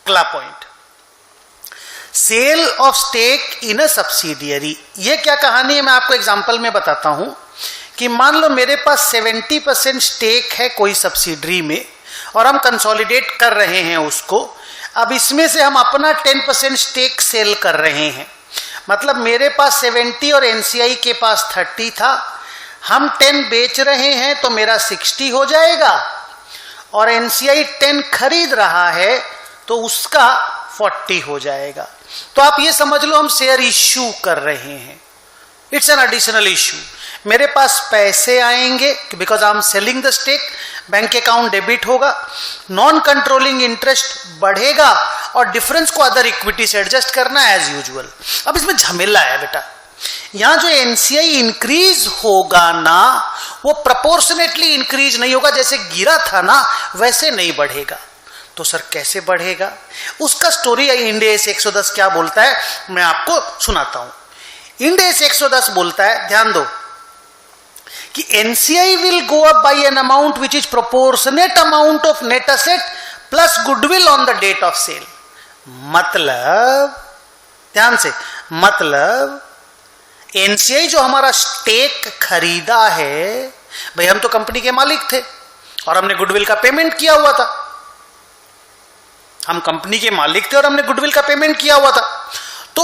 अगला point, sale of stake in a subsidiary. ये क्या कहानी है, मैं आपको एग्जांपल में बताता हूं कि मान लो मेरे पास 70% स्टेक है कोई सब्सिडरी में और हम कंसोलिडेट कर रहे हैं उसको। अब इसमें से हम अपना 10% स्टेक सेल कर रहे हैं, मतलब मेरे पास 70 और एनसीआई के पास 30 था, हम 10 बेच रहे हैं तो मेरा 60 हो जाएगा और एनसीआई 10 खरीद रहा है तो उसका 40 हो जाएगा। तो आप ये समझ लो हम शेयर इश्यू कर रहे हैं, इट्स एन एडिशनल इश्यू। मेरे पास पैसे आएंगे because I am selling the stake, bank account debit होगा, नॉन कंट्रोलिंग इंटरेस्ट बढ़ेगा और डिफरेंस को अदर इक्विटी से एडजस्ट करना एज यूजुअल। अब इसमें झमेला है बेटा, यहां जो एनसीआई इंक्रीज होगा ना वो प्रोपोर्शनेटली इंक्रीज नहीं होगा, जैसे गिरा था ना वैसे नहीं बढ़ेगा। तो सर कैसे बढ़ेगा, उसका स्टोरी इंड एस 110 क्या बोलता है मैं आपको सुनाता हूं। इंड एस 110 बोलता है, ध्यान दो, कि NCI will go up by an amount which is proportionate amount of net asset plus goodwill on the date of sale. मतलब ध्यान से, मतलब एनसीआई जो हमारा स्टेक खरीदा है, भाई हम तो कंपनी के मालिक थे और हमने गुडविल का पेमेंट किया हुआ था, हम कंपनी के मालिक थे और हमने गुडविल का पेमेंट किया हुआ था, तो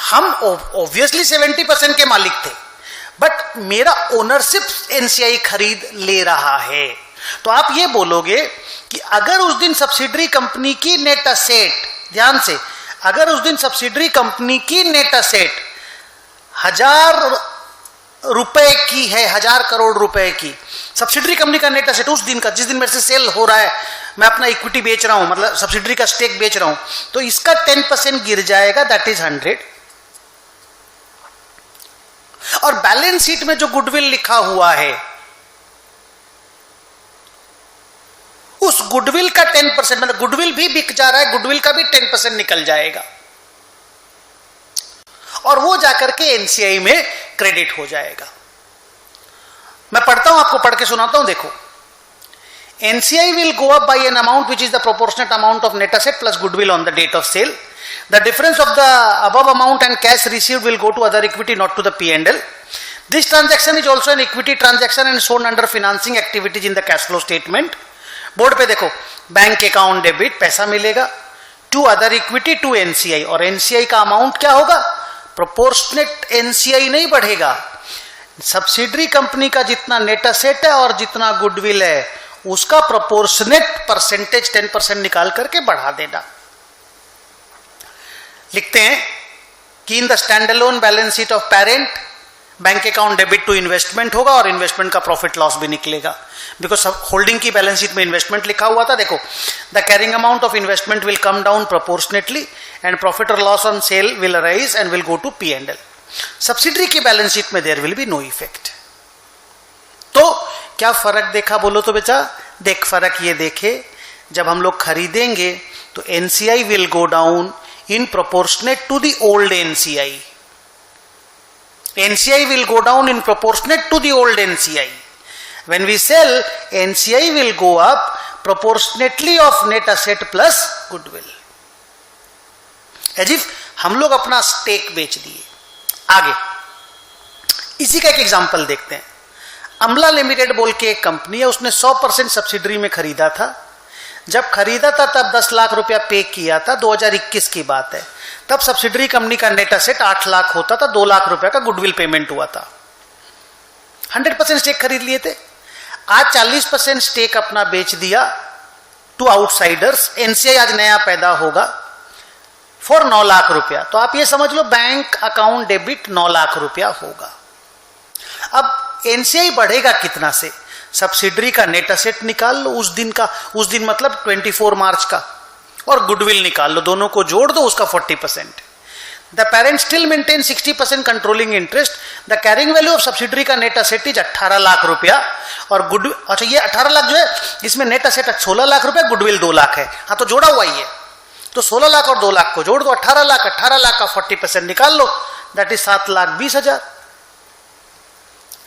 हम ऑब्वियसली 70% के मालिक थे, बट मेरा ओनरशिप एनसीआई खरीद ले रहा है। तो आप ये बोलोगे कि अगर उस दिन सब्सिडरी कंपनी की नेट असेट, ध्यान से, अगर उस दिन सब्सिडरी कंपनी की नेट असेट 1000 रुपए की है, 1000 करोड़ रुपए की सब्सिडरी कंपनी का नेट असेट उस दिन का, जिस दिन मेरे से सेल हो रहा है, मैं अपना इक्विटी बेच रहा हूं, मतलब सब्सिडरी का स्टेक बेच रहा हूं, तो इसका 10% गिर जाएगा, दैट इज 100। और बैलेंस शीट में जो गुडविल लिखा हुआ है उस गुडविल का 10%, मतलब गुडविल भी बिक जा रहा है, गुडविल का भी 10% निकल जाएगा और वो जाकर के एनसीआई में क्रेडिट हो जाएगा। मैं पढ़ता हूं, आपको पढ़ के सुनाता हूं, देखो। NCI will go up by an amount which is the proportionate amount of net asset plus goodwill on the date of sale. The difference of the above amount and cash received will go to other equity, not to the P&L. This transaction is also an equity transaction and shown under financing activities in the cash flow statement. Board पे देखो, bank account debit पैसा मिलेगा, to other equity to NCI, और NCI का amount क्या होगा, proportionate NCI नहीं बढ़ेगा, सब्सिडरी कंपनी का जितना नेट असेट है और जितना गुडविल है उसका प्रोपोर्शनेट परसेंटेज 10% निकाल करके बढ़ा देना। लिखते हैं कि in the standalone balance sheet of parent bank account debit to investment होगा और इन्वेस्टमेंट का प्रॉफिट लॉस भी निकलेगा, बिकॉज होल्डिंग की बैलेंस शीट में इन्वेस्टमेंट लिखा हुआ था। देखो, the carrying amount of investment will come down proportionately and profit और loss on sale will arise and will go to P&L. Subsidiary की बैलेंस शीट में there will be no effect. तो क्या फर्क देखा बोलो तो बेटा, देख फर्क ये देखे, जब हम लोग खरीदेंगे तो NCI will go down in proportionate to the old NCI. NCI will go down in proportionate to the old NCI. When we sell, NCI will go up proportionately of net asset plus goodwill. As if हम लोग अपना stake बेच दिए। आगे इसी का एक example देखते हैं। अमला लिमिटेड बोल के एक कंपनी है, उसने 100% सब्सिडरी में खरीदा था। जब खरीदा था तब 10 लाख रुपया पे किया था, 2021 की बात है। तब सब्सिडरी कंपनी का नेट असेट 8 लाख होता था, 2 लाख रुपया का गुडविल पेमेंट हुआ था। 100% स्टेक खरीद लिए थे। आज 40% स्टेक अपना बेच दिया टू आउटसाइडर्स। एनसीआई आज नया पैदा होगा फॉर 9 लाख रुपया। तो आप ये समझ लो बैंक अकाउंट डेबिट 9 लाख रुपया होगा। अब एनसीआई बढ़ेगा कितना से, सब्सिडरी का नेट असेट निकाल लो उस दिन का, उस दिन मतलब 24 मार्च का, और गुडविल निकाल लो, दोनों को जोड़ दो, उसका 40%। The parent still maintain 60% controlling interest. The carrying value of subsidiary का नेट असेट इज 18 लाख रुपया और गुडविल, अच्छा ये 18 लाख जो है इसमें नेट असेट 16 लाख रुपया, गुडविल 2 लाख है, हाँ तो जोड़ा हुआ ही है, तो 16 लाख और 2 लाख को जोड़ दो, 18 लाख, 18 लाख का 40% निकाल लो, दैट इज 7,20,000।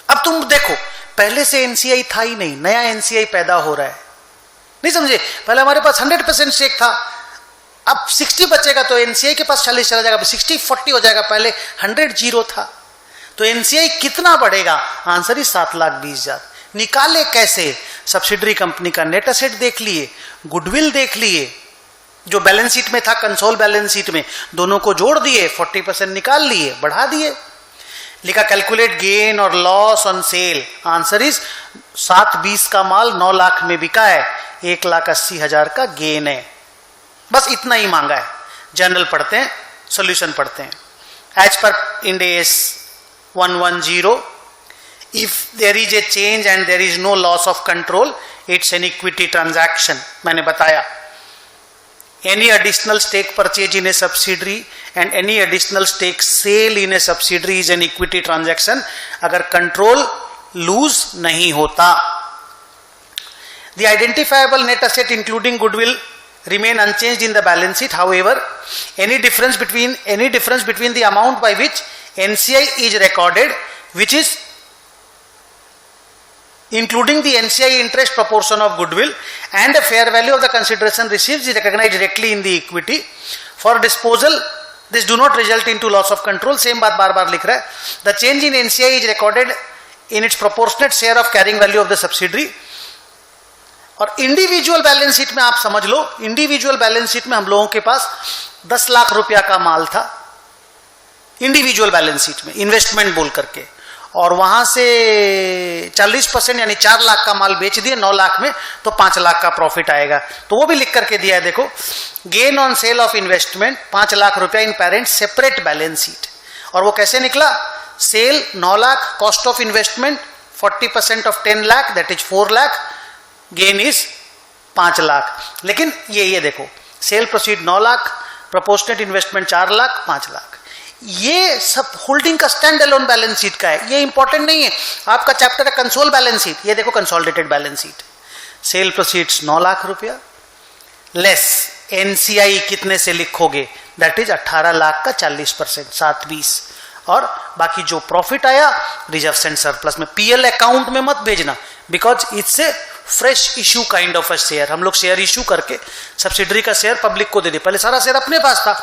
अब तुम देखो, पहले से एनसीआई था ही नहीं, नया एनसीआई पैदा हो रहा है, नहीं समझे। पहले हमारे पास 100% स्टेक था, अब 60 बचेगा तो एनसीआई के पास 40 चला जाएगा, 60-40 हो जाएगा, पहले 100 जीरो था, तो एनसीआई कितना बढ़ेगा? आंसर ही 7,20,000। निकाले कैसे? सब्सिडरी कंपनी का नेट एसेट देख लिए, गुडविल देख लिए, जो बैलेंस शीट में था कंसोल बैलेंस शीट में, दोनों को जोड़ दिए, 40% निकाल लिए, बढ़ा दिए, लिखा कैलकुलेट गेन और loss on cell. Answer is 7,20 का माल 9 लाख में बिका है, 1,80,000 का गेन है। बस इतना ही मांगा है। जर्नल पढ़ते हैं, सॉल्यूशन पढ़ते हैं। As per Ind AS 110, if there is a change and there is no loss of control, it's an equity transaction। मैंने बताया any additional stake purchase in a subsidiary and any additional stake sale in a subsidiary is an equity transaction, अगर control loose नहीं होता। The identifiable net asset including goodwill remain unchanged in the balance sheet. However, any difference between the amount by which NCI is recorded, which is including the NCI interest proportion of goodwill and the fair value of the consideration received, is recognized directly in the equity for disposal. This do not result into loss of control। Same बात बार बार लिख रहा है। The change in NCI is recorded in its proportionate share of carrying value of the subsidiary। और individual balance sheet में आप समझ लो, individual balance sheet में हम लोगों के पास 10 लाख रुपया का माल था इंडिविजुअल बैलेंस शीट में, इन्वेस्टमेंट बोल करके, और वहां से 40% यानी 4 लाख का माल बेच दिए 9 लाख में, तो 5 लाख का प्रॉफिट आएगा। तो वो भी लिख करके दिया है, देखो, gain on sale of investment 5 lakh रुपया in parent separate balance sheet. और वो कैसे निकला? Sale 9 lakh, cost of investment 40% of 10 lakh, that is 4 lakh, gain is 5 lakh. लेकिन ये देखो, sale proceed 9 lakh, proportionate investment 4 lakh, 5 lakh, ये सब होल्डिंग का स्टैंड अलोन बैलेंस शीट का है। ये इंपॉर्टेंट नहीं है। आपका चैप्टर है कंसोल बैलेंस शीट, ये देखो consolidated balance sheet, sale proceeds 9 lakh रुपया लेस एनसीआई कितने से लिखोगे? दैट इज 18 लाख का 40%, 7,20, और बाकी जो प्रॉफिट आया रिजर्व्स एंड सरप्लस में। पीएल अकाउंट में मत भेजना, because it's a fresh issue kind of a share. हम लोग शेयर इशू करके सब्सिडरी का शेयर पब्लिक को दे दिए, पहले सारा शेयर अपने पास था,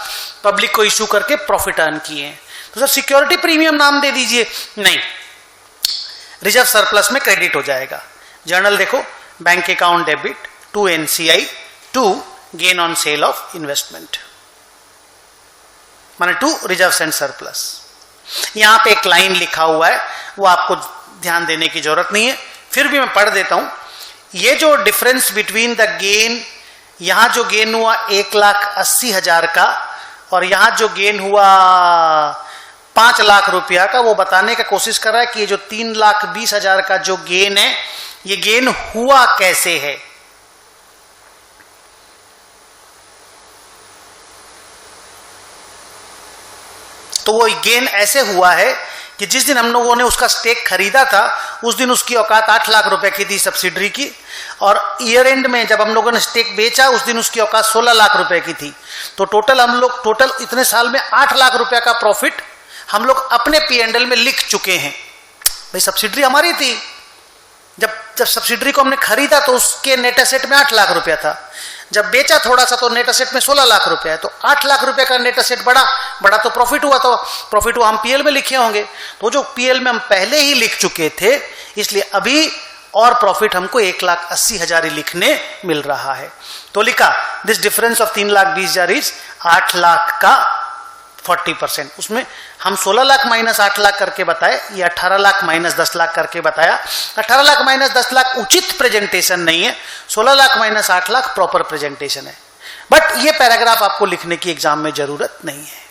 पब्लिक को इशू करके प्रॉफिट अर्न किए हैं। तो सर सिक्योरिटी प्रीमियम नाम दे दीजिए, नहीं, रिजर्व सरप्लस में क्रेडिट हो जाएगा। जर्नल देखो, bank account debit to NCI to gain on sale of investment, माने टू रिजर्व एंड सरप्लस। यहां पे एक लाइन लिखा हुआ है, वो आपको ध्यान देने की जरूरत नहीं है, फिर भी मैं पढ़ देता हूं। ये जो डिफरेंस बिटवीन द गेन, यहां जो गेन हुआ 1,80,000 का, और यहां जो गेन हुआ 5 लाख रुपया का, वो बताने का कोशिश कर रहा है कि ये जो 3,20,000 का जो गेन है, ये गेन हुआ कैसे है। तो वो गेन ऐसे हुआ है कि जिस दिन हम लोगों ने उसका स्टेक खरीदा था, उस दिन उसकी औकात 8 लाख रुपए की थी सब्सिडरी की, और ईयर एंड में जब हम लोगों ने स्टेक बेचा, उस दिन उसकी औकात 16 लाख रुपए की थी। तो टोटल इतने साल में 8 लाख रुपए का प्रॉफिट हम लोग अपने P&L में लिख चुके हैं। भाई सब्सिडरी हमारी थी, जब सब्सिडरी को हमने खरीदा तो उसके नेट एसेट में 8 लाख रुपया था, जब बेचा थोड़ा सा तो नेट एसेट में 16 लाख रुपया है, तो 8 लाख रुपए का नेट एसेट बड़ा तो प्रॉफिट हुआ, तो प्रॉफिट हुआ हम पीएल में लिखे होंगे, तो जो पीएल में हम पहले ही लिख चुके थे, इसलिए अभी और प्रॉफिट हमको 1,80,000 ही लिखने मिल रहा है। तो लिखा this difference of 3,20,000 is 8 lakh का 40%। उसमें हम 16 लाख माइनस 8 लाख करके बताए, ये 18 लाख माइनस 10 लाख करके बताया। 18 लाख माइनस 10 लाख उचित प्रेजेंटेशन नहीं है, 16 lakh minus 8 lakh proper presentation है। बट ये पैराग्राफ आपको लिखने की एग्जाम में जरूरत नहीं है।